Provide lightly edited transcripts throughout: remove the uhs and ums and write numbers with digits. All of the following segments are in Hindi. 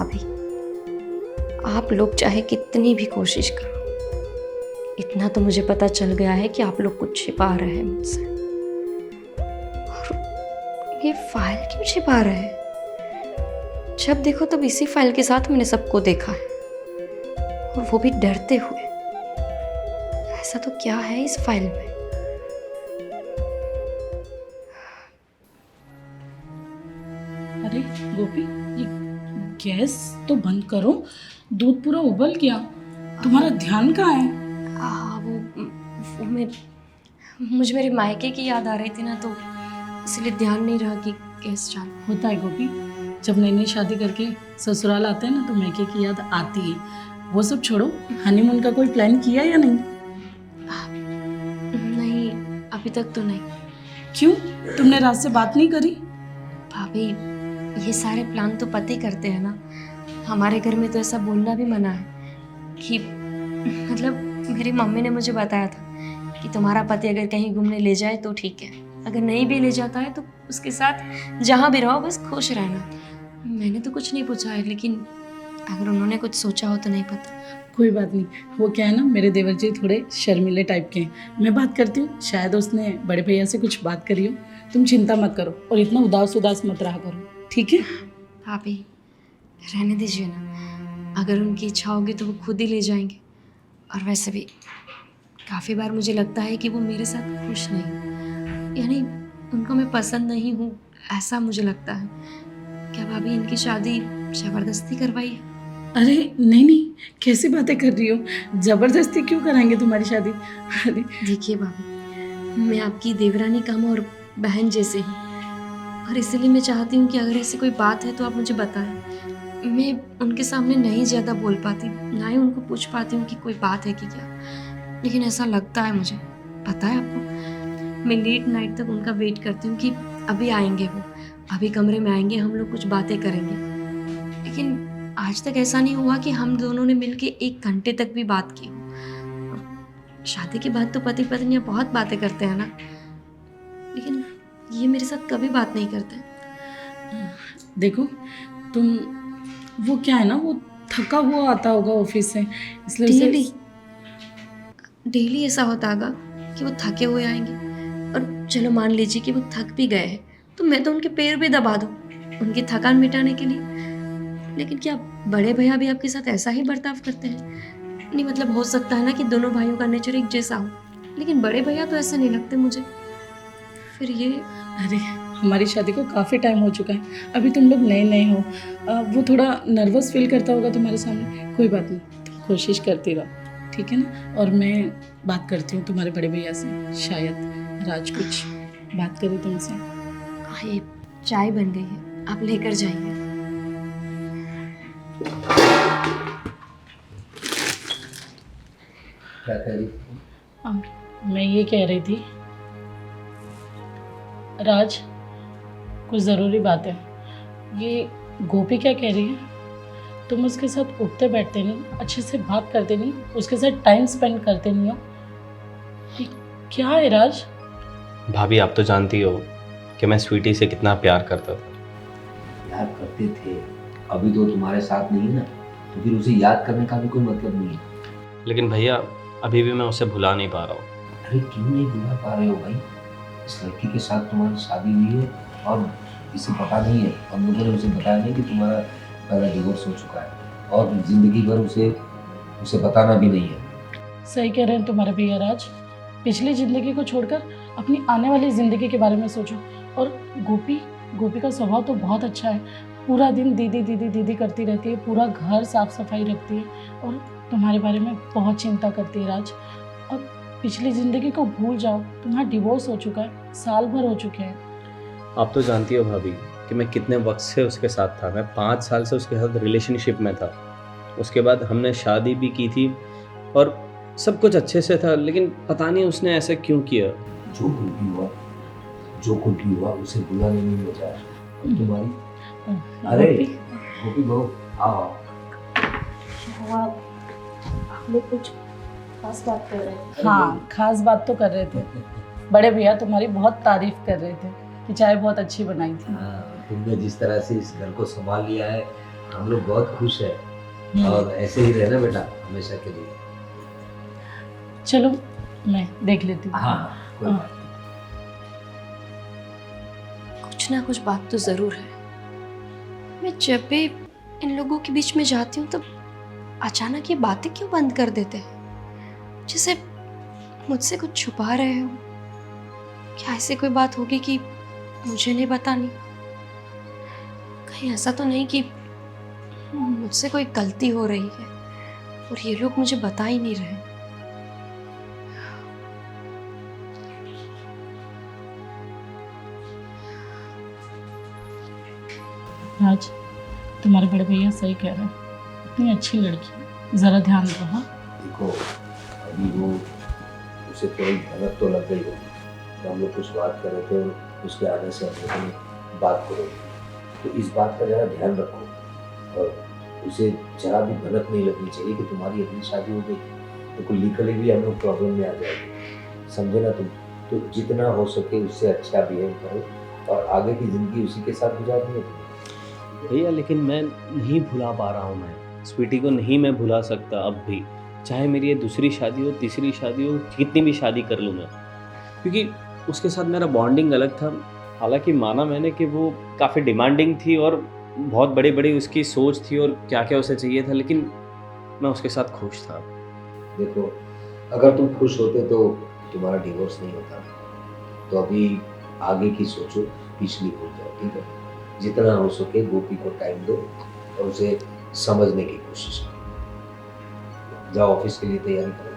भाभी, आप लोग चाहे कितनी भी कोशिश करो, इतना तो मुझे पता चल गया है कि आप लोग कुछ छिपा रहे हैं मुझसे। और ये फाइल क्यों छिपा रहे हैं? जब देखो तब इसी फाइल के साथ मैंने सबको देखा है, और वो भी डरते हुए। ऐसा तो क्या है इस फाइल में? अरे गोपी, ये गैस तो बंद करो, दूध पूरा उबल गया। तुम्हारा ध्यान कहाँ है? हाँ, वो मुझे मेरे मायके की याद आ रही थी ना, तो इसलिए ध्यान नहीं रहा कि गैस चालू। होता है गोपी, जब नई नई शादी करके ससुराल आते हैं ना तो मैके की याद आती है। वो सब छोड़ो, हनीमून का कोई प्लान किया या नहीं? नहीं, अभी तक तो नहीं। क्यों, तुमने रात से बात नहीं करी? भाभी, ये सारे प्लान तो पति करते हैं ना। हमारे घर में तो ऐसा बोलना भी मना है कि मतलब मेरी मम्मी ने मुझे बताया था कि तुम्हारा पति अगर कहीं घूमने ले जाए तो ठीक है, अगर नहीं भी ले जाता है तो उसके साथ जहाँ भी रहो बस खुश रहना। मैंने तो कुछ नहीं पूछा है, लेकिन अगर उन्होंने कुछ सोचा हो तो नहीं पता। कोई बात नहीं, वो क्या है ना, मेरे देवर जी थोड़े शर्मीले टाइप के हैं। मैं बात करती हूँ, शायद उसने बड़े भैया से कुछ बात करी हो। तुम चिंता मत करो और इतना उदास उदास मत रहा करो, ठीक है? भाभी, रहने दीजिए ना, अगर उनकी इच्छा होगी तो वो खुद ही ले जाएंगे। और वैसे भी काफ़ी बार मुझे लगता है कि वो मेरे साथ खुश नहीं, यानी उनको मैं पसंद नहीं हूँ, ऐसा मुझे लगता है। क्या भाभी इनकी शादी ज़बरदस्ती करवाई है? अरे नहीं नहीं, कैसी बातें कर रही हो? जबरदस्ती क्यों कराएंगे तुम्हारी शादी? अरे देखिए भाभी, मैं आपकी देवरानी कम और बहन जैसे हूँ, और इसीलिए मैं चाहती हूँ कि अगर ऐसी कोई बात है तो आप मुझे बताएं। मैं उनके सामने नहीं ज़्यादा बोल पाती, ना ही उनको पूछ पाती हूँ कि कोई बात है कि क्या, लेकिन ऐसा लगता है मुझे। पता है आपको, मैं लेट नाइट तक उनका वेट करती हूँ कि अभी आएंगे वो, अभी कमरे में आएंगे, हम लोग कुछ बातें करेंगे। लेकिन आज तक ऐसा नहीं हुआ कि हम दोनों ने मिलके 1 घंटे तक भी बात की हो। शादी के बाद तो पति पत्नियां बहुत बातें करते हैं ना, लेकिन ये मेरे साथ कभी बात नहीं करते। देखो तुम, वो क्या है ना, वो थका हुआ आता होगा ऑफिस से, इसलिए डेली उसे डेली ऐसा होता होगा कि वो थके हुए आएंगे, और चलो मान लीजिए कि वो थक भी गए हैं, तो मैं तो उनके पैर भी दबा दूँ उनकी थकान मिटाने के लिए। लेकिन क्या बड़े भैया भी आपके साथ ऐसा ही बर्ताव करते हैं? नहीं, मतलब हो सकता है ना कि दोनों भाइयों का नेचर एक जैसा हो, लेकिन बड़े भैया तो ऐसे नहीं लगते मुझे। फिर ये अरे हमारी शादी को काफ़ी टाइम हो चुका है, अभी तुम लोग नए नए हो। वो थोड़ा नर्वस फील करता होगा तुम्हारे सामने। कोई बात नहीं, तुम कोशिश करती रहो, ठीक है ना? और मैं बात करती हूँ तुम्हारे बड़े भैया से, शायद राज कुछ बात करे तुमसे। ये चाय बन गई है, आप लेकर जाइए। क्या कह रही? मैं ये कह रही थी राज, कुछ ज़रूरी बात है। ये गोपी क्या कह रही है? तुम उसके साथ उठते बैठते नहीं, अच्छे से बात करते नहीं, उसके साथ टाइम स्पेंड करते नहीं हो, ये क्या है राज? भाभी, आप तो जानती हो कि मैं स्वीटी से कितना प्यार करता था। याद करते थे, अभी तो तुम्हारे साथ नहीं है ना, तो फिर उसे याद करने का भी कोई मतलब नहीं है। लेकिन भैया, अभी भी मैं उसे भुला नहीं पा रहा हूँ। अरे क्यों नहीं भुला पा रहे हो भाई? इस लड़की के साथ तुम्हारी शादी हुई है और इसे पता नहीं है, हम लोगों ने उसे बताया नहीं कि तुम्हारा पहला डिवोर्स हो चुका है, और जिंदगी भर उसे बताना भी नहीं है। सही कह रहे हैं तुम्हारे भैया राज, पिछली ज़िंदगी को छोड़कर अपनी आने वाली ज़िंदगी के बारे में सोचो। और गोपी का स्वभाव तो बहुत अच्छा है, पूरा दिन दीदी दीदी दीदी करती रहती है, पूरा घर साफ सफाई रखती है और तुम्हारे बारे में बहुत चिंता करती है राज। अब पिछली ज़िंदगी को भूल जाओ, तुम्हारा डिवोर्स हो चुका है, साल भर हो चुके हैं। आप तो जानती हो भाभी कि मैं कितने वक्त से उसके साथ था। मैं 5 साल से उसके साथ रिलेशनशिप में था। उसके बाद हमने शादी भी की थी और सब कुछ अच्छे से था, लेकिन पता नहीं उसने ऐसा क्यों किया। जो कुछ भी हुआ उसे भुलाने नहीं होता है। और तुम्हारी अरे गोपी बहू, आओ। आप लोग कुछ खास बात कर रहे हैं? हाँ, खास बात तो कर रहे थे। बड़े भैया तुम्हारी बहुत तारीफ कर रहे थे कि चाय बहुत अच्छी बनाई थी। तुमने जिस तरह से इस घर को संभाल लिया है, हम लोग बहुत खुश हैं और ऐसे ही रहना बेटा हमेशा के लिए। चलो मैं देख लेती हूँ। हाँ कोई हाँ। बात कुछ ना कुछ बात तो ज़रूर है। मैं जब भी इन लोगों के बीच में जाती हूँ तब अचानक ये बातें क्यों बंद कर देते हैं, जैसे मुझसे कुछ छुपा रहे हो। क्या ऐसी कोई बात होगी कि मुझे नहीं बतानी? कहीं ऐसा तो नहीं कि मुझसे कोई गलती हो रही है और ये लोग मुझे बता ही नहीं रहे। राज, तुम्हारे बड़े भैया सही कह रहे हैं, इतनी अच्छी लड़की है, ज़रा ध्यान दो। हाँ देखो अभी वो उसे थोड़ी भनक तो लग गई होगी तो हम लोग कुछ बात कर रहे थे और उसके आने से हम लोगों ने बात करो, तो इस बात का ज़रा ध्यान रखो और उसे जरा भी भनक नहीं लगनी चाहिए कि तुम्हारी अपनी शादी हो गई तो कोई लीगली भी हम लोग प्रॉब्लम में आ जाएंगे, समझे ना तुम। तो जितना हो सके उससे अच्छा बिहेव करो और आगे की ज़िंदगी उसी के साथ गुजारनी है तुम्हें। भैया लेकिन मैं नहीं भुला पा रहा हूँ, मैं स्वीटी को नहीं मैं भुला सकता अब भी, चाहे मेरी ये दूसरी शादी हो तीसरी शादी हो, कितनी भी शादी कर लूँ मैं, क्योंकि उसके साथ मेरा बॉन्डिंग अलग था। हालांकि माना मैंने कि वो काफ़ी डिमांडिंग थी और बहुत बड़ी बड़ी उसकी सोच थी और क्या क्या उसे चाहिए था, लेकिन मैं उसके साथ खुश था। देखो अगर तुम खुश होते तो तुम्हारा डिवोर्स नहीं होता, तो अभी आगे की सोचो, पिछली भूल जाओ, ठीक है। जितना हो सके गोपी को टाइम दो और उसे समझने की कोशिश करो। जाओ ऑफिस के लिए तैयारी करो।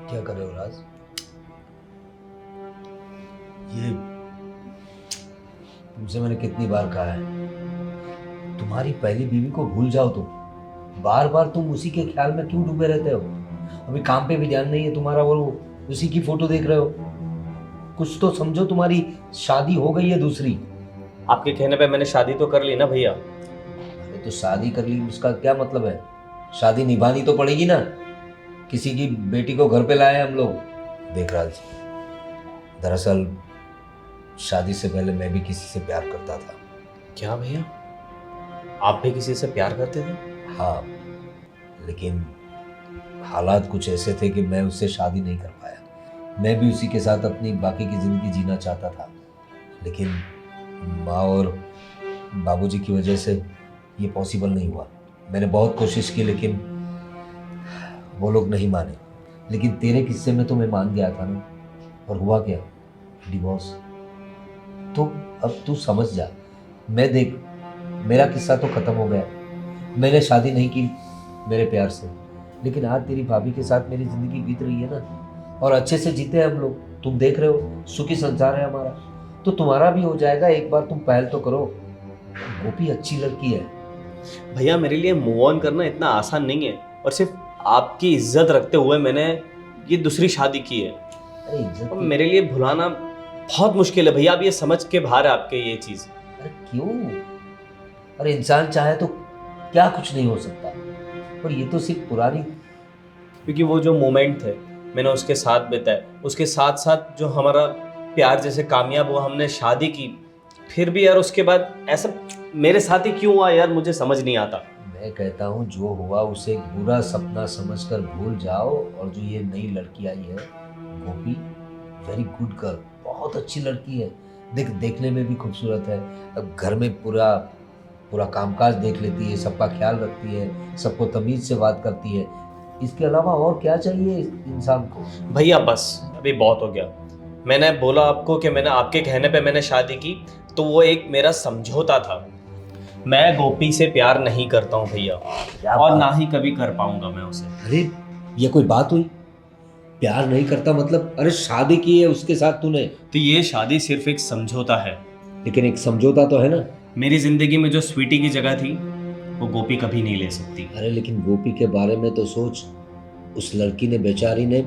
क्या कर रहे हो राज? ये तुमसे मैंने कितनी बार कहा है तुम्हारी पहली बीवी को भूल जाओ तुम, बार बार तुम उसी के ख्याल में क्यों डूबे रहते हो? अभी काम पे भी ध्यान नहीं है तुम्हारा और उसी की फोटो देख रहे हो। कुछ तो समझो, तुम्हारी शादी हो गई है दूसरी। आपके कहने पे मैंने शादी तो कर ली ना भैया। अरे तो शादी कर ली उसका क्या मतलब है? शादी निभानी तो पड़ेगी ना, किसी की बेटी को घर पे लाए हम लोग। देख राज, दरअसल शादी से पहले मैं भी किसी से प्यार करता था। क्या भैया, आप भी किसी से प्यार करते थे? हाँ, लेकिन हालात कुछ ऐसे थे कि मैं उससे शादी नहीं कर पाया। मैं भी उसी के साथ अपनी बाकी की ज़िंदगी जीना चाहता था, लेकिन माँ और बाबूजी की वजह से ये पॉसिबल नहीं हुआ। मैंने बहुत कोशिश की लेकिन वो लोग नहीं माने। लेकिन तेरे किस्से में तो मैं मान गया था ना, और हुआ क्या? डिवोर्स। तो अब तू समझ जा। मैं देख, मेरा किस्सा तो ख़त्म हो गया, मैंने शादी नहीं की मेरे प्यार से, लेकिन आज तेरी भाभी के साथ मेरी ज़िंदगी बीत रही है ना, और अच्छे से जीते हैं हम लोग। तुम देख रहे हो सुखी संसार है हमारा, तो तुम्हारा भी हो जाएगा। एक बार तुम पहल तो करो। गोपी अच्छी लड़की है भैया, मेरे लिए मूव ऑन करना इतना आसान नहीं है, और सिर्फ आपकी इज्जत रखते हुए मैंने ये दूसरी शादी की है। अरे इज्जत अब मेरे लिए भुलाना बहुत मुश्किल है भैया, आप ये समझ के बाहर है आपके ये चीज़। अरे क्यों? अरे इंसान चाहे तो क्या कुछ नहीं हो सकता, और ये तो सिर्फ पुरानी। क्योंकि वो जो मोमेंट थे मैंने उसके साथ बिताए, उसके साथ साथ जो हमारा प्यार जैसे कामयाब हुआ, हमने शादी की, फिर भी यार उसके बाद ऐसा मेरे साथ ही क्यों हुआ यार, मुझे समझ नहीं आता। मैं कहता हूँ जो हुआ उसे एक बुरा सपना समझकर भूल जाओ। और जो ये नई लड़की आई है गोपी, वेरी गुड गर्ल, बहुत अच्छी लड़की है। देखने में भी खूबसूरत है। अब घर में पूरा कामकाज देख लेती है, सबका ख्याल रखती है, सबको तमीज़ से बात करती है। इसके अलावा और क्या चाहिए इंसान को? भैया बस अभी बहुत हो गया। मैंने बोला आपको कि मैंने आपके कहने पे मैंने शादी की, तो वो एक मेरा समझौता था। मैं गोपी से प्यार नहीं करता हूँ भैया, और ना ही कभी कर पाऊंगा मैं उसे। अरे ये कोई बात हुई? प्यार नहीं करता मतलब? अरे शादी की है उसके साथ तूने, तो ये शादी सिर्फ एक समझौता है। लेकिन एक समझौता तो है ना। मेरी जिंदगी में जो स्वीटी की जगह थी वो गोपी कभी नहीं ले सकती। अरे लेकिन गोपी के बारे में तो सोच। उस लड़की ने, बेचारी ने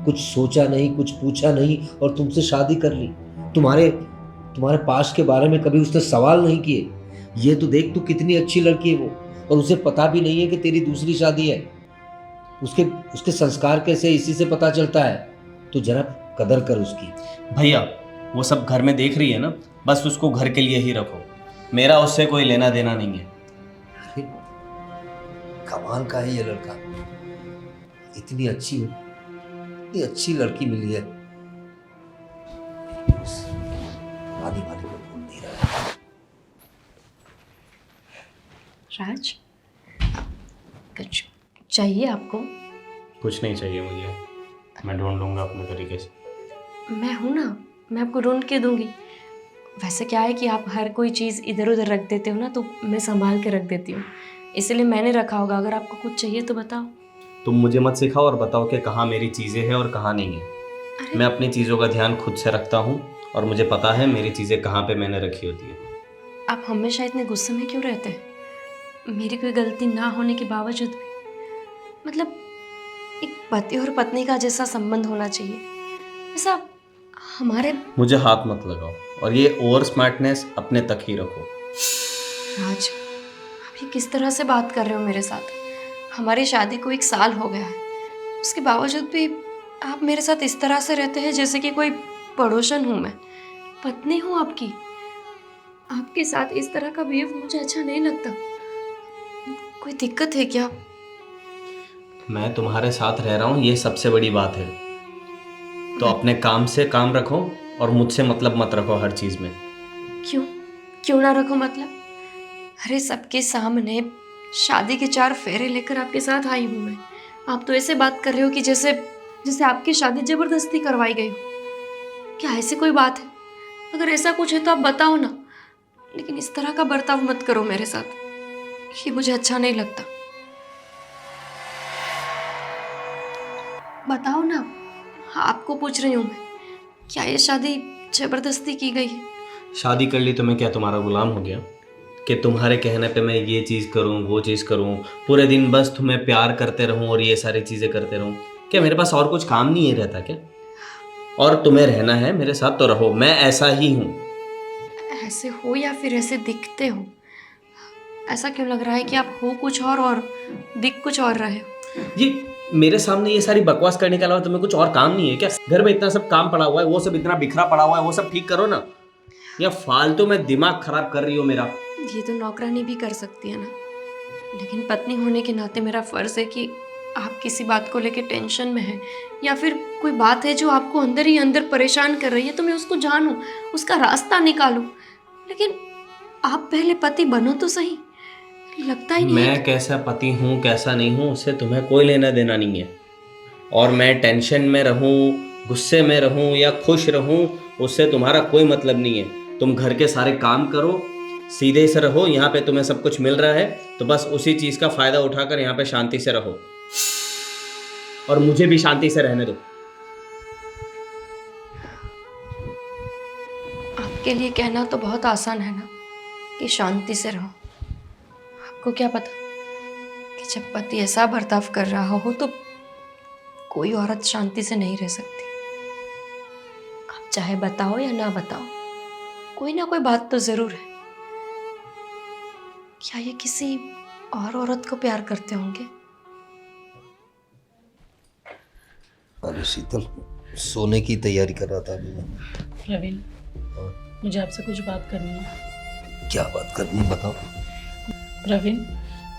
कुछ सोचा नहीं, कुछ पूछा नहीं, और तुमसे शादी कर ली। तुम्हारे पास्ट के बारे में कभी उसने सवाल नहीं किए। ये तो देख, तू कितनी अच्छी लड़की है वो, और उसे पता भी नहीं है कि तेरी दूसरी शादी है। उसके उसके संस्कार कैसे इसी से पता चलता है। तो जरा कदर कर उसकी। भैया वो सब घर में देख रही है ना, बस उसको घर के लिए ही रखो, मेरा उससे कोई लेना देना नहीं है। अरे कमाल का है ये लड़का, इतनी अच्छी लड़की मिली है। वादी वादी को भूल नहीं रहा। राज, कुछ चाहिए आपको? कुछ नहीं चाहिए मुझे, मैं ढूंढ लूँगा अपने तरीके से। मैं हूँ ना, मैं आपको ढूंढ के दूंगी। वैसे क्या है कि आप हर कोई चीज़ इधर उधर रख देते हो ना, तो मैं संभाल के रख देती हूँ, इसलिए मैंने रखा होगा। अगर आपको कुछ चाहिए तो बताओ। तुम मुझे मत सिखाओ और बताओ कि कहाँ मेरी चीज़ें हैं और कहाँ नहीं है। अरे मैं अपनी चीज़ों का ध्यान खुद से रखता हूँ और मुझे पता है मेरी चीज़ें कहाँ पे मैंने रखी होती है। आप हमेशा इतने गुस्से में क्यों रहते हैं? मेरी कोई गलती ना होने के बावजूद भी, मतलब एक पति और पत्नी का जैसा संबंध होना चाहिए, ऐसा हमारे। मुझे हाथ मत लगाओ और ये ओवर स्मार्टनेस अपने तक ही रखो। राज, आप ये किस तरह से बात कर रहे हो मेरे साथ? हमारी शादी को 1 साल हो गया है, उसके बावजूद भी आप मेरे साथ इस तरह से रहते हैं जैसे कि कोई पड़ोसन हूँ। मैं पत्नी हूँ आपकी। आपके साथ इस तरह का बिहेव मुझे अच्छा नहीं लगता। कोई दिक्कत है क्या? मैं तुम्हारे साथ रह रहा हूँ, ये सबसे बड़ी बात है। तो अपने काम से काम रखो और मुझसे मतलब मत रखो हर चीज़ में। क्यों ना रखो मतलब? अरे सबके सामने शादी के 4 फेरे लेकर आपके साथ आई हूँ मैं। आप तो ऐसे बात कर रहे हो कि जैसे आपकी शादी जबरदस्ती करवाई गई हो। क्या ऐसी कोई बात है? अगर ऐसा कुछ है तो आप बताओ ना, लेकिन इस तरह का बर्ताव मत करो मेरे साथ, ये मुझे अच्छा नहीं लगता। बताओ ना, आपको पूछ रही हूँ मैं, क्या ये शादी जबरदस्ती की गई है? शादी कर ली तो मैं क्या तुम्हारा गुलाम हो गया कि तुम्हारे कहने पे मैं ये चीज़ करूँ वो चीज़ करूँ, पूरे दिन बस तुम्हें प्यार करते रहूँ और ये सारी चीज़ें करते रहूँ? क्या मेरे पास और कुछ काम नहीं है रहता क्या? और तुम्हें रहना है मेरे साथ तो रहो, मैं ऐसा ही हूँ। ऐसे हो या फिर ऐसे दिखते हो? ऐसा क्यों लग रहा है कि आप हो कुछ और दिख कुछ और रहे हो? ये मेरे सामने ये सारी बकवास करने के अलावा तुम्हें कुछ और काम नहीं है क्या? घर में इतना सब काम पड़ा हुआ है, वो सब इतना बिखरा पड़ा हुआ है, वो सब ठीक करो ना। या फालतू में दिमाग खराब कर रही हो मेरा। ये तो नौकरानी भी कर सकती है ना, लेकिन पत्नी होने के नाते मेरा फ़र्ज़ है कि आप किसी बात को लेके टेंशन में हैं या फिर कोई बात है जो आपको अंदर ही अंदर परेशान कर रही है, तो मैं उसको जानूं, उसका रास्ता निकालूं। लेकिन आप पहले पति बनो तो सही। लगता ही नहीं है मैं कैसा पति हूँ कैसा नहीं हूँ उससे तुम्हें कोई लेना देना नहीं है। और मैं टेंशन में रहूँ, गुस्से में रहूँ या खुश रहूँ, उससे तुम्हारा कोई मतलब नहीं है। तुम घर के सारे काम करो, सीधे से रहो। यहाँ पे तुम्हें सब कुछ मिल रहा है तो बस उसी चीज़ का फ़ायदा उठाकर यहाँ पे शांति से रहो और मुझे भी शांति से रहने दो। आपके लिए कहना तो बहुत आसान है ना कि शांति से रहो। आपको क्या पता कि जब पति ऐसा बर्ताव कर रहा हो तो कोई औरत शांति से नहीं रह सकती। आप चाहे बताओ या ना बताओ, कोई ना कोई बात तो जरूर है। क्या ये किसी और औरत को प्यार करते होंगे? अरे शीतल, सोने की तैयारी कर रहा था अभी मैं। प्रवीण, मुझे आपसे कुछ बात करनी है। क्या बात करनी, बताओ। प्रवीण,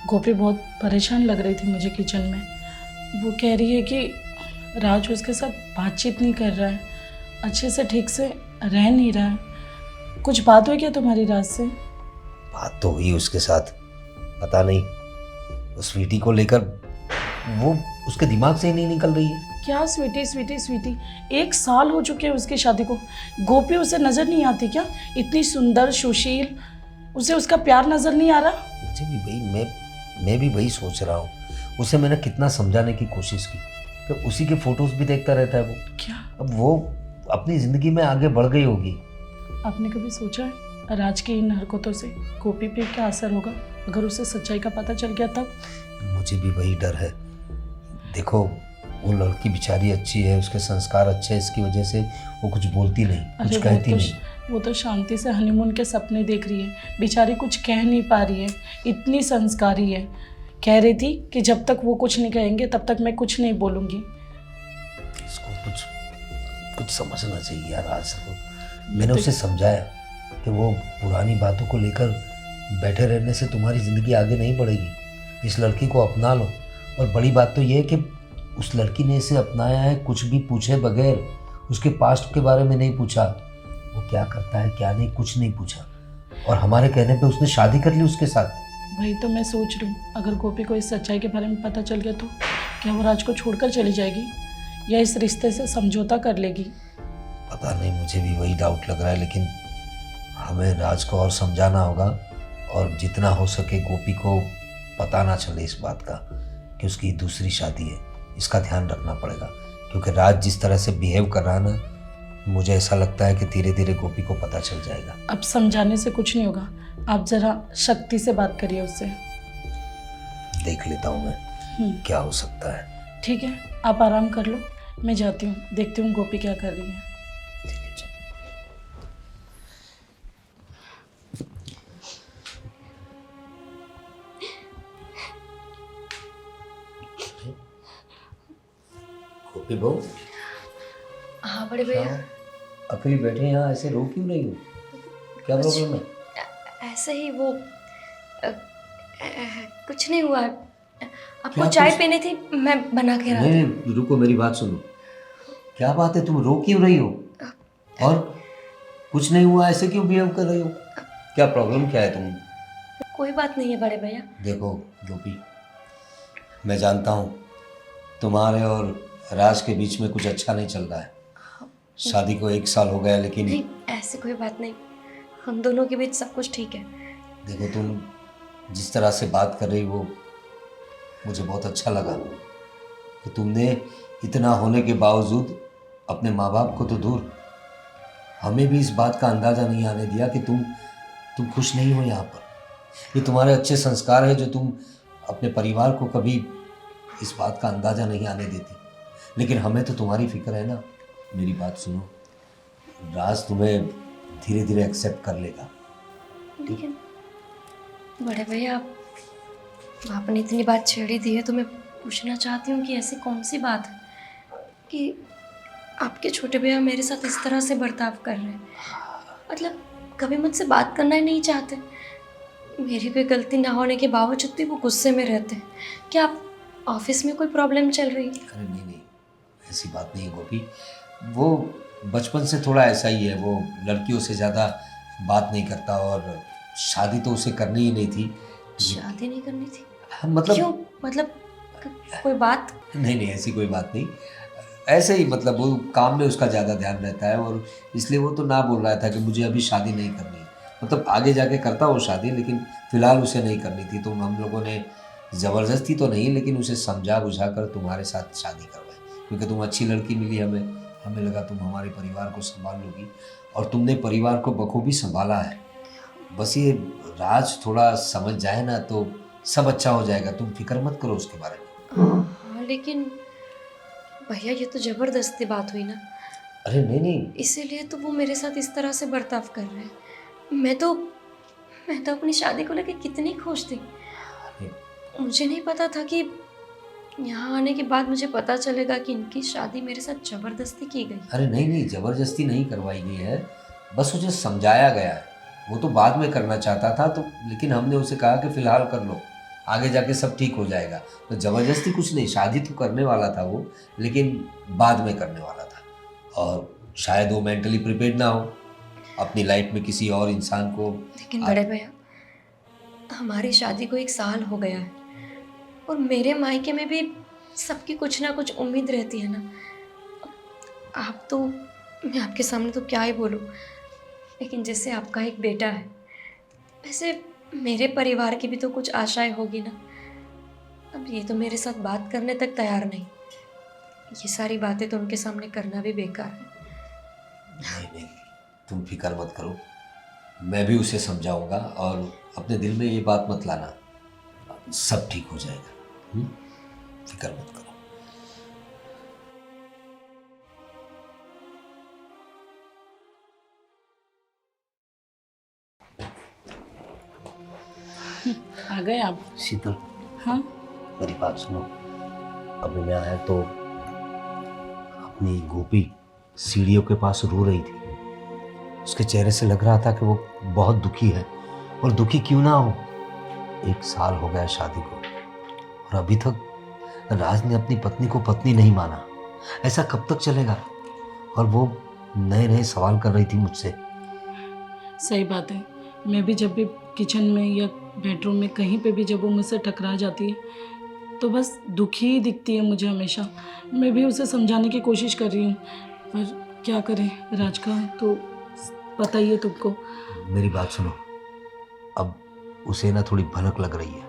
गोपी बहुत परेशान लग रही थी मुझे किचन में। वो कह रही है कि राज उसके साथ बातचीत नहीं कर रहा है, अच्छे से ठीक से रह नहीं रहा है। कुछ बात हुई क्या तुम्हारी राज से? बात तो हुई उसके साथ, पता नहीं उस स्वीटी को लेकर वो उसके दिमाग से ही नहीं निकल रही है। क्या स्वीटी स्वीटी स्वीटी? 1 साल हो चुके हैं उसकी शादी को। गोपी उसे नजर नहीं आती क्या? इतनी सुंदर सुशील, उसे उसका प्यार नजर नहीं आ रहा? मुझे भी भाई, मैं भी वही सोच रहा हूँ। उसे मैंने कितना समझाने की कोशिश की कि उसी के फोटोज भी देखता रहता है वो। क्या अब वो अपनी जिंदगी में आगे बढ़ गई होगी। आपने कभी सोचा है राज की इन हरकतों से गोपी पे क्या असर होगा अगर उसे सच्चाई का पता चल गया तब? मुझे भी वही डर है। देखो, वो लड़की बेचारी अच्छी है, उसके संस्कार अच्छे हैं, इसकी वजह से वो कुछ बोलती नहीं, कुछ कहती नहीं। वो तो शांति से हनीमून के सपने देख रही है बेचारी, कुछ कह नहीं पा रही है। इतनी संस्कारी है, कह रही थी कि जब तक वो कुछ नहीं कहेंगे तब तक मैं कुछ नहीं बोलूँगी। इसको कुछ कुछ समझना चाहिए यार। आज मैंने उसे समझाया कि वो पुरानी बातों को लेकर बैठे रहने से तुम्हारी ज़िंदगी आगे नहीं बढ़ेगी। इस लड़की को अपना लो। और बड़ी बात तो ये है कि उस लड़की ने इसे अपनाया है कुछ भी पूछे बगैर। उसके पास्ट के बारे में नहीं पूछा, वो क्या करता है क्या नहीं, कुछ नहीं पूछा। और हमारे कहने पे उसने शादी कर ली उसके साथ। वही तो मैं सोच रही हूँ, अगर गोपी को इस सच्चाई के बारे में पता चल गया तो क्या वो राज को छोड़कर चली जाएगी या इस रिश्ते से समझौता कर लेगी? पता नहीं, मुझे भी वही डाउट लग रहा है। लेकिन हमें राज को और समझाना होगा और जितना हो सके गोपी को पता ना चले इस बात का कि उसकी दूसरी शादी है। इसका ध्यान रखना पड़ेगा क्योंकि राज जिस तरह से बिहेव कर रहा है ना, मुझे ऐसा लगता है कि धीरे धीरे गोपी को पता चल जाएगा। अब समझाने से कुछ नहीं होगा, आप जरा शक्ति से बात करिए उससे। देख लेता हूँ मैं क्या हो सकता है। ठीक है, आप आराम कर लो, मैं जाती हूँ, देखती हूँ गोपी क्या कर रही है। ठीक है, चल। गोपी बहू, हाँ बड़े भैया। अकेली बैठे यहाँ ऐसे रो क्यों रही हो? क्या प्रॉब्लम है? ऐसे ही वो कुछ नहीं हुआ। आपको क्या चाय कुछ? पीनी थी, मैं बना के नहीं नहीं, रुको, मेरी बात सुनो। क्या बात है, तुम रो क्यों रही हो? और कुछ नहीं हुआ ऐसे क्यों बिहेव कर रही हो? क्या प्रॉब्लम क्या है तुम? कोई बात नहीं है बड़े भैया। देखो गोपी, मैं जानता हूँ तुम्हारे और राज के बीच में कुछ अच्छा नहीं चल रहा है। शादी को 1 साल हो गया, लेकिन नहीं, ऐसी कोई बात नहीं, हम दोनों के बीच सब कुछ ठीक है। देखो, तुम जिस तरह से बात कर रही हो मुझे बहुत अच्छा लगा कि तुमने इतना होने के बावजूद अपने माँ बाप को तो दूर, हमें भी इस बात का अंदाज़ा नहीं आने दिया कि तुम खुश नहीं हो यहाँ पर। ये तुम्हारे अच्छे संस्कार है जो तुम अपने परिवार को कभी इस बात का अंदाज़ा नहीं आने देती। लेकिन हमें तो तुम्हारी फिक्र है ना। मेरी बात सुनो, राज तुम्हें धीरे धीरे एक्सेप्ट कर लेगा। लेकिन बड़े भैया, आपने इतनी बात छेड़ी दी है तो मैं पूछना चाहती हूँ कि ऐसी कौन सी बात है कि आपके छोटे भैया मेरे साथ इस तरह से बर्ताव कर रहे हैं? मतलब कभी मुझसे बात करना ही नहीं चाहते। मेरी कोई गलती ना होने के बावजूद भी वो गुस्से में रहते हैं। क्या आप ऑफिस में कोई प्रॉब्लम चल रही है? अरे नहीं नहीं, ऐसी बात नहीं है गोपी। वो बचपन से थोड़ा ऐसा ही है। वो लड़कियों से ज़्यादा बात नहीं करता और शादी तो उसे करनी ही नहीं थी। शादी नहीं करनी थी? मतलब क्यों? मतलब कोई बात? नहीं नहीं, ऐसी कोई बात नहीं। ऐसे ही, मतलब वो काम में उसका ज़्यादा ध्यान रहता है और इसलिए वो तो ना बोल रहा था कि मुझे अभी शादी नहीं करनी है। मतलब आगे जाके करता वो शादी, लेकिन फ़िलहाल उसे नहीं करनी थी। तो हम लोगों ने ज़बरदस्ती तो नहीं, लेकिन उसे समझा बुझा कर तुम्हारे साथ शादी करवाई क्योंकि तुम अच्छी लड़की मिली हमें लगा तुम हमारे परिवार को संभाल लोगी और तुमने परिवार को बखूबी संभाला है। बस ये राज थोड़ा समझ जाए ना तो सब अच्छा हो जाएगा। तुम फिक्र मत करो उसके बारे में। हाँ, लेकिन भैया ये तो ज़बरदस्ती बात हुई ना। अरे नहीं नहीं, इसीलिए तो वो मेरे साथ इस तरह से बर्ताव कर रहे हैं। मैं तो अपनी शादी को लेकर कितनी खुश थी। मुझे नहीं पता था कि यहाँ आने के बाद मुझे पता चलेगा कि इनकी शादी मेरे साथ ज़बरदस्ती की गई। अरे नहीं नहीं, ज़बरदस्ती नहीं करवाई गई है, बस उसे समझाया गया है। वो तो बाद में करना चाहता था तो, लेकिन हमने उसे कहा कि फ़िलहाल कर लो, आगे जाके सब ठीक हो जाएगा। तो ज़बरदस्ती कुछ नहीं, शादी तो करने वाला था वो, लेकिन बाद में करने वाला था। और शायद वो मेंटली प्रिपेयर्ड ना हो अपनी लाइफ में किसी और इंसान को। लेकिन बड़े भैया, हमारी शादी को 1 साल हो गया है और मेरे मायके में भी सबकी कुछ ना कुछ उम्मीद रहती है ना। आप तो, मैं आपके सामने तो क्या ही बोलूँ, लेकिन जैसे आपका एक बेटा है वैसे मेरे परिवार की भी तो कुछ आशाएं होगी ना। अब ये तो मेरे साथ बात करने तक तैयार नहीं। ये सारी बातें तो उनके सामने करना भी बेकार है। नहीं नहीं, तुम फिक्र मत करो, मैं भी उसे समझाऊंगा और अपने दिल में ये बात मत लाना, सब ठीक हो जाएगा। फिक्र मत करो। आ गए आप? शीतल, हाँ मेरी बात सुनो। अभी मैं आया तो अपनी गोपी सीढ़ियों के पास रो रही थी। उसके चेहरे से लग रहा था कि वो बहुत दुखी है, और दुखी क्यों ना हो, 1 साल हो गया शादी को और अभी तक राज ने अपनी पत्नी को पत्नी नहीं माना। ऐसा कब तक चलेगा? और वो नए नए सवाल कर रही थी मुझसे। सही बात है। मैं भी जब भी किचन में या बेडरूम में कहीं पे भी जब वो मुझसे टकरा जाती है तो बस दुखी ही दिखती है मुझे हमेशा। मैं भी उसे समझाने की कोशिश कर रही हूँ, पर क्या करें, राज का तो पता ही है तुमको। मेरी बात सुनो, अब उसे ना थोड़ी भनक लग रही है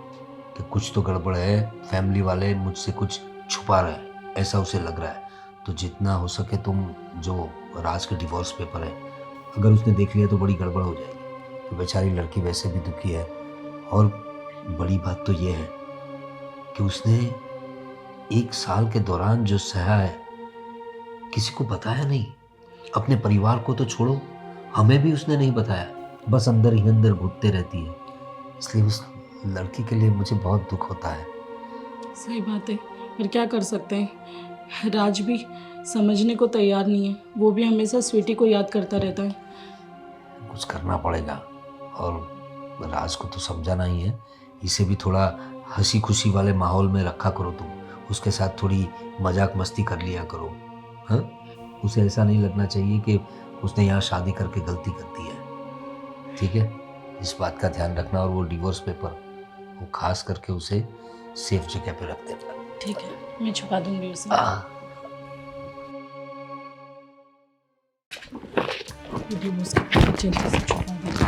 कि कुछ तो गड़बड़ है, फैमिली वाले मुझसे कुछ छुपा रहे हैं, ऐसा उसे लग रहा है। तो जितना हो सके तुम जो राज के डिवोर्स पेपर है, अगर उसने देख लिया तो बड़ी गड़बड़ हो जाएगी। तो बेचारी लड़की वैसे भी दुखी है, और बड़ी बात तो ये है कि उसने 1 साल के दौरान जो सहा है किसी को बताया नहीं। अपने परिवार को तो छोड़ो, हमें भी उसने नहीं बताया, बस अंदर ही अंदर घुटते रहती है। इसलिए उस लड़की के लिए मुझे बहुत दुख होता है। सही बात है, पर क्या कर सकते हैं, राज भी समझने को तैयार नहीं है। वो भी हमेशा स्वीटी को याद करता रहता है। कुछ करना पड़ेगा, और राज को तो समझाना ही है। इसे भी थोड़ा हंसी खुशी वाले माहौल में रखा करो तुम, उसके साथ थोड़ी मजाक मस्ती कर लिया करो। हाँ, उसे ऐसा नहीं लगना चाहिए कि उसने यहाँ शादी करके गलती कर दी है। ठीक है, इस बात का ध्यान रखना। और वो डिवोर्स पेपर वो खास करके उसे सेफ जगह पे रख देना। ठीक है, मैं छुपा दूंगी उसे। डिवोर्स के पेपर जल्दी से छुपा दूंगी।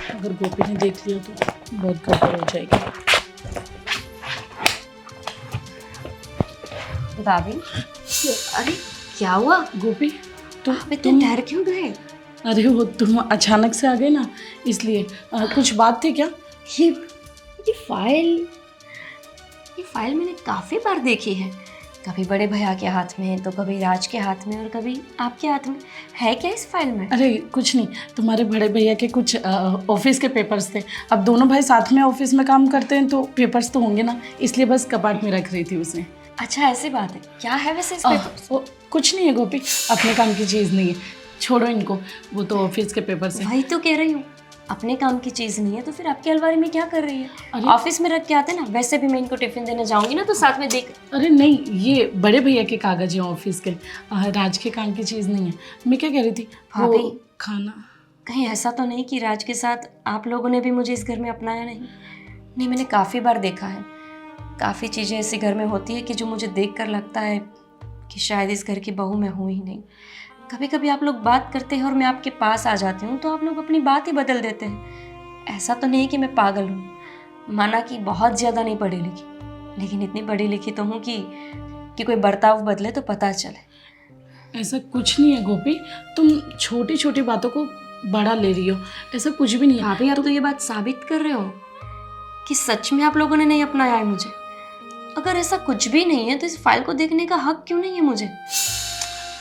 अगर गोपी ने देख लिया तो बहुत गड़बड़ हो जाएगी। भाभी, अरे क्या हुआ? गोपी आप इतने डर क्यों गए? अरे वो तुम अचानक से आ गए ना, इसलिए कुछ बात थी क्या? ये फाइल मैंने काफ़ी बार देखी है। कभी बड़े भैया के हाथ में, तो कभी राज के हाथ में, और कभी आपके हाथ में। है क्या इस फाइल में? अरे कुछ नहीं, तुम्हारे बड़े भैया के कुछ ऑफिस के पेपर्स थे। अब दोनों भाई साथ में ऑफिस में काम करते हैं तो पेपर्स तो होंगे ना, इसलिए बस कपाट में रख रही थी उसे। अच्छा, ऐसी बात है। क्या है वैसे इस पेपर? कुछ नहीं है गोपी, अपने काम की चीज़ नहीं है, छोड़ो इनको, वो तो ऑफिस के पेपर्स हैं। वही तो कह रही हूँ, अपने काम की चीज़ नहीं है तो फिर आपकी अलमारी में क्या कर रही है? अरे ऑफिस में रख के आते ना। वैसे भी मैं इनको टिफिन देने जाऊंगी ना, तो साथ में देख। अरे नहीं, ये बड़े भैया के कागज हैं ऑफिस के, राज के काम की चीज़ नहीं है। मैं क्या कह रही थी, वो भाभी, खाना। कहीं ऐसा तो नहीं कि राज के साथ आप लोगों ने भी मुझे इस घर में अपनाया नहीं? नहीं, मैंने काफ़ी बार देखा है। काफ़ी चीज़ें ऐसे घर में होती है कि जो मुझे देखकर लगता है कि शायद इस घर की बहू मैं हूँ ही नहीं। कभी कभी आप लोग बात करते हैं और मैं आपके पास आ जाती हूँ तो आप लोग अपनी बात ही बदल देते हैं। ऐसा तो नहीं कि मैं पागल हूँ, माना कि बहुत ज़्यादा नहीं पढ़ी लिखी, लेकिन इतनी पढ़ी लिखी तो हूँ कि कोई बर्ताव बदले तो पता चले। ऐसा कुछ नहीं है गोपी, तुम छोटी छोटी बातों को बड़ा ले रही हो, ऐसा कुछ भी नहीं है। भाभी, आप तो ये बात साबित कर रहे हो कि सच में आप लोगों ने नहीं अपनाया है मुझे। अगर ऐसा कुछ भी नहीं है तो इस फाइल को देखने का हक क्यों नहीं है मुझे?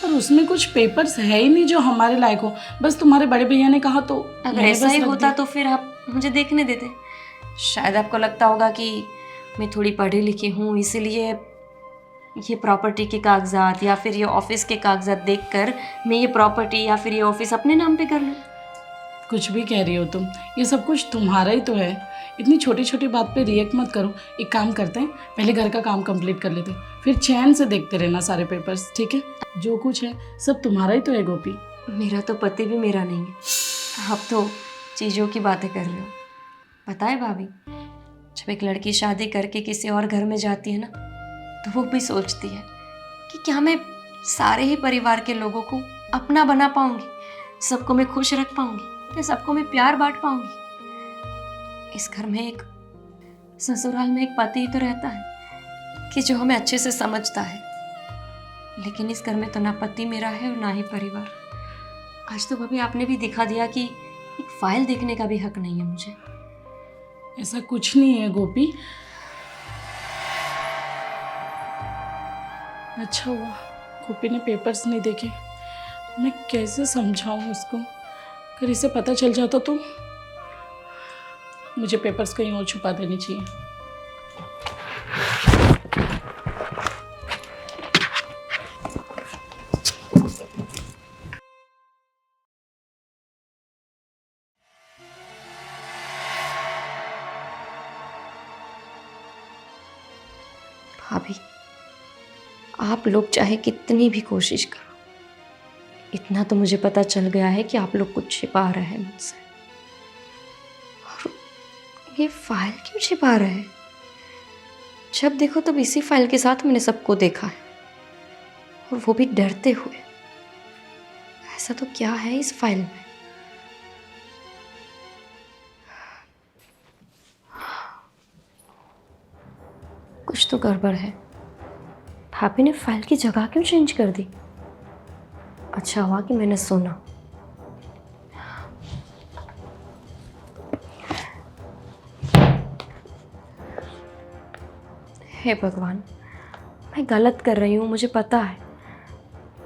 पर उसमें कुछ पेपर्स है ही नहीं जो हमारे लायक हो, बस तुम्हारे बड़े भैया ने कहा तो अगर ऐसा ही होता तो फिर आप मुझे देखने देते। शायद आपको लगता होगा कि मैं थोड़ी पढ़ी लिखी हूँ, इसीलिए ये प्रॉपर्टी के कागजात या फिर ये ऑफिस के कागजात देखकर मैं ये प्रॉपर्टी या फिर ये ऑफिस अपने नाम पे कर लूँ। कुछ भी कह रही हो तुम, ये सब कुछ तुम्हारा ही तो है। इतनी छोटी छोटी बात पे रिएक्ट मत करो। एक काम करते हैं, पहले घर का काम कंप्लीट कर लेते हैं, फिर चैन से देखते रहना सारे पेपर्स, ठीक है? जो कुछ है सब तुम्हारा ही तो है गोपी। मेरा तो पति भी मेरा नहीं है, आप तो चीज़ों की बातें कर रहे हो। पता है भाभी, जब एक लड़की शादी करके किसी और घर में जाती है ना, तो वो भी सोचती है कि क्या मैं सारे ही परिवार के लोगों को अपना बना पाऊंगी, सबको मैं खुश रख पाऊंगी, या सबको मैं प्यार बांट पाऊंगी। इस घर में एक ससुराल में एक पति ही तो रहता है कि जो हमें अच्छे से समझता है, लेकिन इस घर में तो ना पति मेरा है और ना ही परिवार। आज तो भाभी आपने भी दिखा दिया कि एक फाइल देखने का भी हक नहीं है मुझे। ऐसा कुछ नहीं है गोपी। अच्छा हुआ गोपी ने पेपर्स नहीं देखे, मैं कैसे समझाऊं उसको? अगर इसे पता चल जाता तो मुझे पेपर्स कहीं और छुपा देनी चाहिए। भाभी, आप लोग चाहे कितनी भी कोशिश करो, इतना तो मुझे पता चल गया है कि आप लोग कुछ छिपा रहे हैं मुझसे। और ये फाइल क्यों छिपा रहे हैं? जब देखो तब इसी फाइल के साथ मैंने सबको देखा है, और वो भी डरते हुए। ऐसा तो क्या है इस फाइल में? कुछ तो गड़बड़ है। भाभी ने फाइल की जगह क्यों चेंज कर दी? अच्छा हुआ कि मैंने सुना। हे भगवान, मैं गलत कर रही हूँ, मुझे पता है।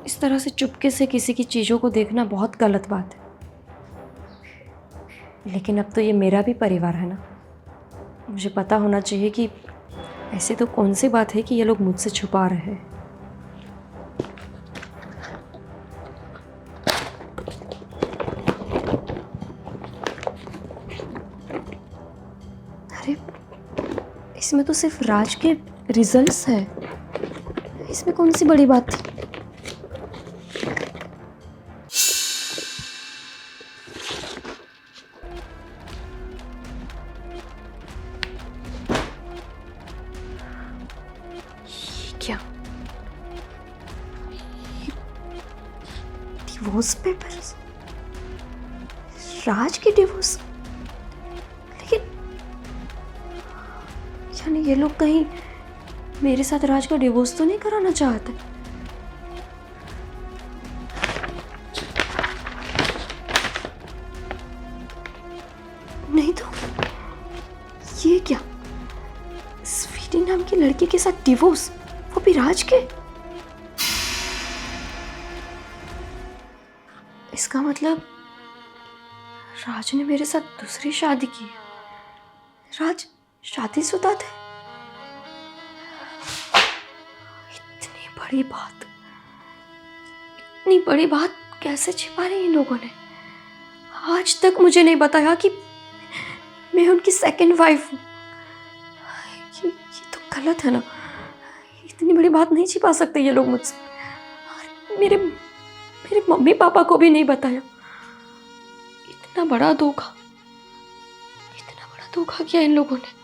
इस तरह से चुपके से किसी की चीज़ों को देखना बहुत गलत बात है, लेकिन अब तो ये मेरा भी परिवार है ना। मुझे पता होना चाहिए कि ऐसे तो कौन सी बात है कि ये लोग मुझसे छुपा रहे हैं। अरे, इसमें तो सिर्फ राज के रिजल्ट्स है, इसमें कौन सी बड़ी बात थी? क्या डिवोर्स पेपर्स? राज के डिवोर्स? लेकिन यानी ये लोग कहीं मेरे साथ राज का डिवोर्स तो नहीं कराना चाहते? नहीं तो ये क्या, स्वीटी नाम की लड़की के साथ डिवोर्स, वो भी राज के? इसका मतलब राज ने मेरे साथ दूसरी शादी की है। राज शादीशुदा थे। इतनी बड़ी बात कैसे छिपा ली इन लोगों ने? आज तक मुझे नहीं बताया कि मैं उनकी सेकंड वाइफ हूँ। ये तो गलत है ना। इतनी बड़ी बात नहीं छिपा सकते ये लोग मुझसे। और मेरे मम्मी पापा को भी नहीं बताया। इतना बड़ा धोखा किया इन लोगों ने।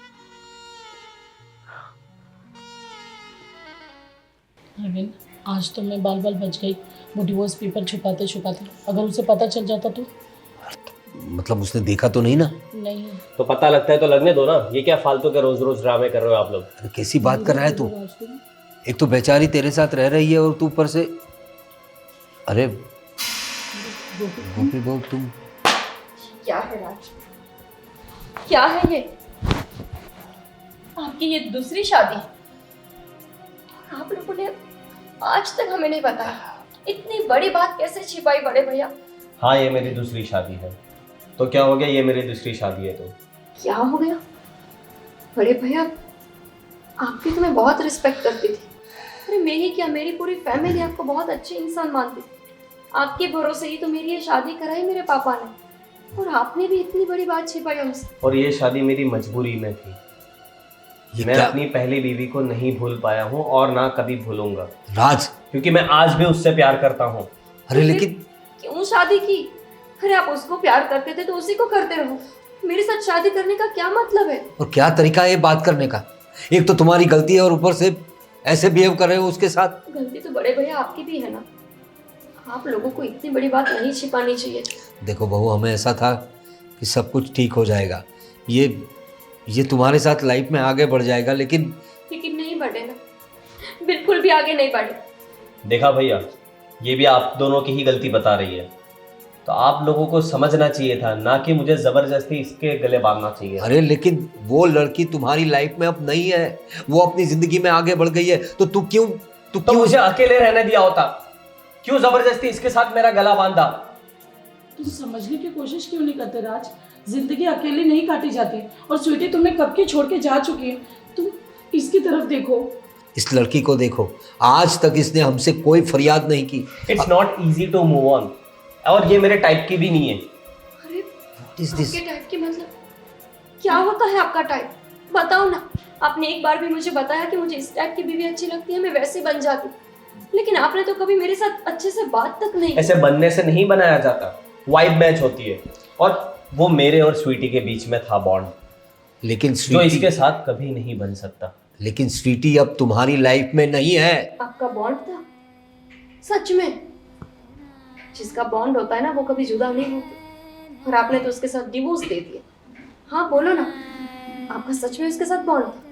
अरविंद, आज तो मैं बाल बच गई वो डिवोर्स पेपर छुपाते छुपाते। अगर उसे पता चल जाता तो? मतलब उसने देखा तो नहीं ना? नहीं। तो पता लगता है तो लगने दो ना। ये क्या फालतू के रोज रोज ड्रामे कर रहे हो आप लोग? अरे कैसी बात कर रहा है तू? एक तो बेचारी तेरे साथ रह रही है और तू ऊपर से। अरे गोपी बहू, तुम क्या है राज? क्या है ये? आपकी ये दूसरी शादी? आप लोगों ने आज तक हमें नहीं बताया। इतनी बड़ी बात कैसे छिपाई बड़े भैया? हाँ, ये मेरी दूसरी शादी है। तो क्या हो गया? ये मेरी दूसरी शादी है तो क्या हो गया? बड़े भैया, आपकी तो मैं बहुत रिस्पेक्ट करती थी। अरे मैं ही क्या, मेरी पूरी फैमिली आपको बहुत अच्छे इंसान मानती थी। आपके भरोसे ही तो मेरी ये शादी कराई मेरे पापा ने, और आपने भी इतनी बड़ी बात छिपाई हमसे। और ये शादी मेरी मजबूरी में थी। मैं अपनी पहली बीवी को नहीं भूल पाया हूँ और ना कभी भूलूंगा राज, क्योंकि मैं आज भी उससे प्यार करता हूँ। अरे लेकिन क्यों शादी की? अरे आप उसको प्यार करते थे तो उसी को करते रहो। मेरे साथ शादी करने का क्या मतलब है? और क्या तरीका है बात करने का? एक तो तुम्हारी गलती है और ऊपर से ऐसे बिहेव कर रहे हो उसके साथ। गलती तो बड़े भैया आपकी भी है ना। आप लोगों को इतनी बड़ी बात नहीं छिपानी चाहिए। देखो बहू, हमें ऐसा था कि सब कुछ ठीक हो जाएगा, ये तुम्हारे साथ लाइफ में आगे बढ़ जाएगा, लेकिन नहीं बढ़े ना, बिल्कुल भी आगे नहीं बढ़े। देखा भैया, ये भी आप दोनों की ही गलती बता रही है। तो आप लोगों को समझना चाहिए था, ना कि मुझे जबरदस्ती इसके गले बांधना चाहिए। अरे लेकिन वो लड़की तुम्हारी लाइफ में अब नहीं है, वो अपनी जिंदगी में आगे बढ़ गई है, तो तू क्यों मुझे अकेले रहने दिया होता? क्यों जबरदस्ती इसके साथ मेरा गला बांधा? तुम समझने की कोशिश क्यों नहीं करते राज? जिंदगी अकेली नहीं काटी जाती। और स्वीटी तुम्हें कब की छोड़ के जा चुकी है। तुम इसकी तरफ देखो, इस लड़की को देखो। आज तक इसने हमसे कोई फरियाद नहीं की। It's not easy to move on, और ये मेरे टाइप की भी नहीं है। अरे What is this? आपके टाइप की मतलब क्या होता है? आपका टाइप? बताओ ना, आपने एक बार भी मुझे बताया कि मुझे इस टाइप की बीवी अच्छी लगती है, मैं वैसे बन जाती। लेकिन आपने तो कभी मेरे साथ अच्छे से बात तक नहीं की। ऐसे बनने से नहीं बनाया जाता, वाइब मैच होती है। और वो मेरे और स्वीटी के बीच में था बॉन्ड, लेकिन जो स्वीटी, इसके साथ कभी नहीं बन सकता। लेकिन स्वीटी अब तुम्हारी लाइफ में नहीं है। आपका बॉन्ड था सच में? जिसका बॉन्ड होता है ना वो कभी जुदा नहीं होता, और आपने तो उसके साथ डिवोर्स दे दिया। हाँ बोलो ना, आपका सच में उसके साथ बॉन्ड था?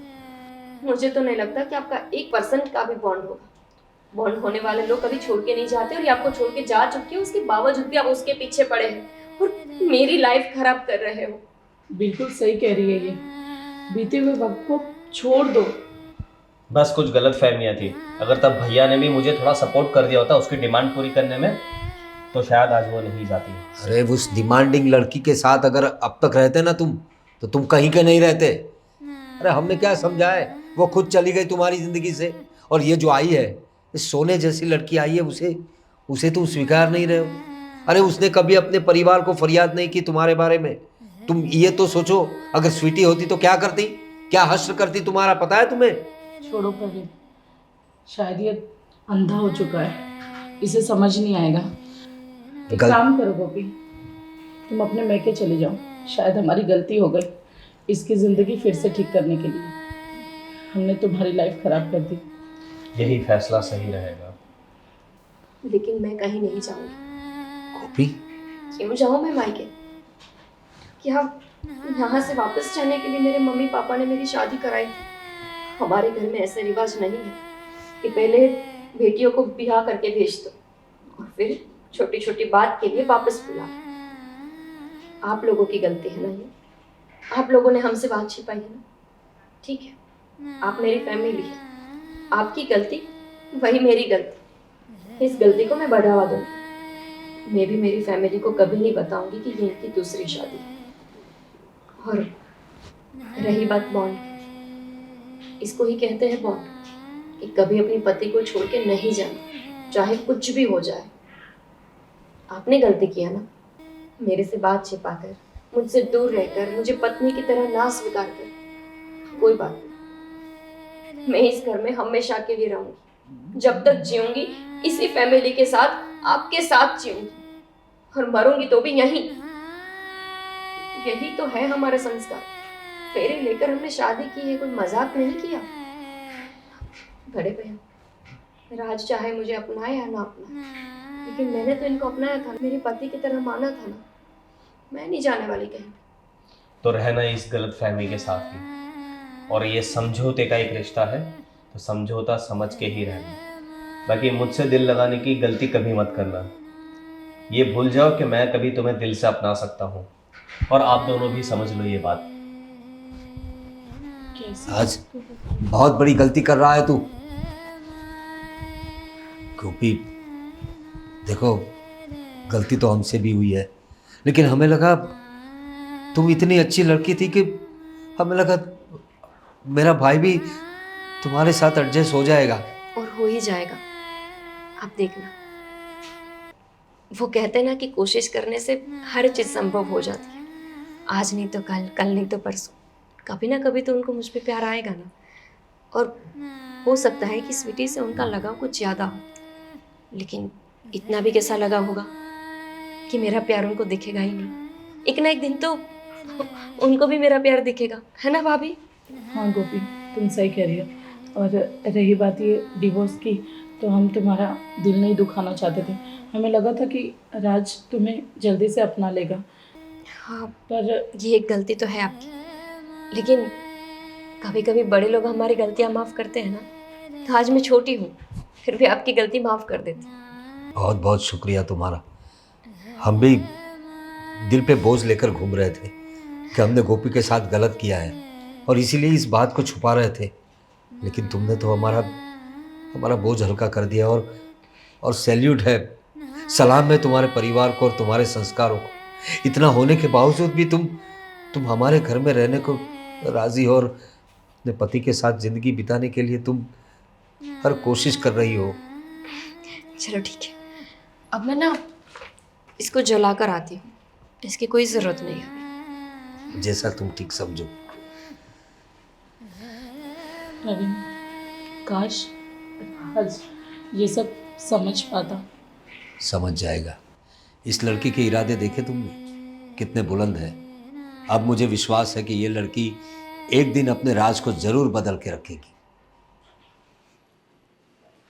मुझे तो नहीं लगता कि आपका 1% का भी बॉन्ड होगा। बॉन्ड होने वाले लोग कभी छोड़ के नहीं जाते, और ये आपको छोड़ के जा चुके हैं, उसके बावजूद भी आप उसके पीछे पड़े हैं और मेरी लाइफ खराब कर रहे हो। बिल्कुल सही कह रही है ये। बीते हुए वक्त को छोड़ दो। बस कुछ गलत फहमियाँ थी। अगर तब भैया ने भी मुझे थोड़ा सपोर्ट कर दिया होता उसकी डिमांड पूरी करने में, तो शायद आज वो नहीं जाती। अरे उस डिमांडिंग लड़की के साथ अगर अब तक रहते ना तुम, तो तुम कहीं के नहीं रहते। अरे हमने क्या समझा है, वो खुद चली गई तुम्हारी जिंदगी से। और ये जो आई है, इस सोने जैसी लड़की आई है, उसे तुम स्वीकार नहीं रहे हो। अरे उसने कभी अपने परिवार को फरियाद नहीं की तुम्हारे बारे में। तुम ये तो सोचो, अगर स्वीटी होती तो क्या करती, क्या हश्र करती तुम्हारा, पता है तुम्हें? छोड़ो प्रवीण, शायद ये अंधा हो चुका है, इसे समझ नहीं आएगा। एक काम करो गोपी, तुम अपने मैके चले जाओ। शायद हमारी गलती हो गई इसकी ज़िंदगी फिर से ठीक करने के लिए। हमने तुम्हारी लाइफ खराब कर दी। यही फैसला सही रहेगा। लेकिन मैं कहीं नहीं जाऊंगी। गोपी, क्यों जाऊं मैं मायके? क्या यहाँ से वापस जाने के लिए मेरे मम्मी पापा ने मेरी शादी कराई थी? हमारे घर में ऐसे रिवाज नहीं है कि पहले बेटियों को ब्याह करके भेज दो और फिर छोटी छोटी बात के लिए वापस बुला। आप लोगों की गलती है ना ये, आप लोगों ने हमसे बात छिपाई है ना। ठीक है, आप मेरी फैमिली है, आपकी गलती वही मेरी गलती। इस गलती को मैं बढ़ावा दूंगी। मैं भी मेरी फैमिली को कभी नहीं बताऊंगी कि ये इनकी दूसरी शादी है। और रही बात बॉन्ड, इसको ही कहते हैं बॉन्ड, कि कभी अपनी पति को छोड़ के नहीं जाना, चाहे कुछ भी हो जाए। आपने गलती किया ना, मेरे से बात छिपाकर, मुझसे दूर रहकर, मुझे पत्नी की तरह ना स्वीकार कर। कोई बात नहीं, मैं इस घर में हमेशा के लिए रहूंगी। जब तक जीऊंगी इसी फैमिली के साथ, आपके साथ जीऊंगी, और मरूंगी तो भी यहीं। यही तो है हमारा संस्कार। फेरे लेकर हमने शादी की है, कोई मजाक नहीं किया। बड़े भैया, राज चाहे मुझे अपनाए या ना अपनाए, लेकिन मैंने तो इनको अपनाया था, मेरे पति की तरह माना था ना। मैं नहीं जाने वाली कहीं। तो रहना इस गलत फहमी के साथ ही, और ये समझौते का एक रिश्ता है, तो समझौता समझ के ही रहना। बाकी मुझसे दिल लगाने की गलती कभी मत करना। ये भूल जाओ कि मैं कभी तुम्हें दिल से अपना सकता हूँ, और आप दोनों भी समझ लो ये बात। आज बहुत बड़ी गलती कर रहा है तू। गोपी देखो, गलती तो हमसे भी हुई है, लेकिन हमें लगा तुम इतनी अच्छी लड़की थी कि हमें लगा मेरा भाई भी तुम्हारे साथ एडजस्ट हो जाएगा। और हो ही जाएगा, आप देखना। वो कहते हैं ना कि कोशिश करने से हर चीज़ संभव हो जाती है। आज नहीं तो कल, कल नहीं तो परसों, कभी ना कभी तो उनको मुझ पे प्यार आएगा ना। और हो सकता है कि स्वीटी से उनका लगाव कुछ ज़्यादा हो, लेकिन इतना भी कैसा लगा होगा कि मेरा प्यार उनको दिखेगा ही नहीं। एक ना एक दिन तो उनको भी मेरा प्यार दिखेगा, है ना भाभी? हाँ गोपी, तुम सही कह रही हो। और रही बात ये डिवोर्स की, तो हम तुम्हारा दिल नहीं दुखाना चाहते थे। हमें लगा था कि राज तुम्हें जल्दी से अपना लेगा। हाँ, पर ये एक गलती तो है आपकी, लेकिन कभी कभी बड़े लोग हमारी गलतियाँ माफ़ करते हैं ना। तो आज मैं छोटी हूँ, फिर भी आपकी गलती माफ़ कर देती हूँ। बहुत बहुत शुक्रिया तुम्हारा। हम भी दिल पे बोझ लेकर घूम रहे थे कि हमने गोपी के साथ गलत किया है, और इसीलिए इस बात को छुपा रहे थे। लेकिन तुमने तो हमारा बोझ हल्का कर दिया। और सैल्यूट है, सलाम है तुम्हारे परिवार को और तुम्हारे संस्कारों को। इतना होने के बावजूद भी तुम हमारे घर में रहने को राज़ी हो, और अपने पति के साथ ज़िंदगी बिताने के लिए तुम हर कोशिश कर रही हो। चलो ठीक है, अब मैं ना इसको जला कर आती हूँ, इसकी कोई ज़रूरत नहीं है। जैसा तुम ठीक समझो। प्रवीण, काश आज ये सब समझ पाता। समझ जाएगा। इस लड़की के इरादे देखे तुमने कितने बुलंद हैं। अब मुझे विश्वास है कि ये लड़की एक दिन अपने राज को ज़रूर बदल के रखेगी।